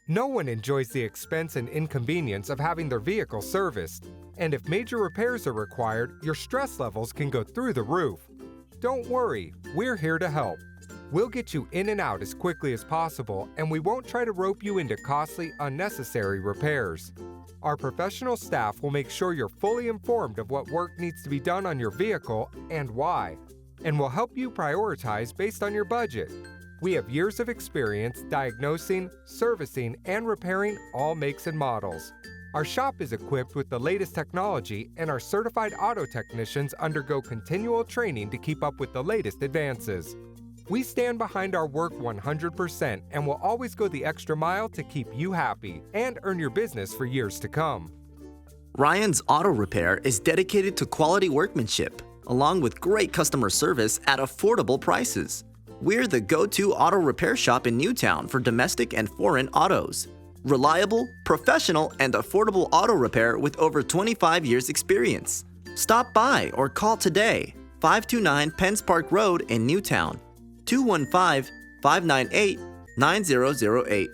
No one enjoys the expense and inconvenience of having their vehicle serviced. And if major repairs are required, your stress levels can go through the roof. Don't worry, we're here to help. We'll get you in and out as quickly as possible, and we won't try to rope you into costly, unnecessary repairs. Our professional staff will make sure you're fully informed of what work needs to be done on your vehicle and why, and will help you prioritize based on your budget. We have years of experience diagnosing, servicing, and repairing all makes and models. Our shop is equipped with the latest technology, and our certified auto technicians undergo continual training to keep up with the latest advances. We stand behind our work 100% and will always go the extra mile to keep you happy and earn your business for years to come. Ryan's Auto Repair is dedicated to quality workmanship, along with great customer service at affordable prices. We're the go-to auto repair shop in Newtown for domestic and foreign autos. Reliable, professional, and affordable auto repair with over 25 years experience. Stop by or call today, 529 Penns Park Road in Newtown, 215-598-9008.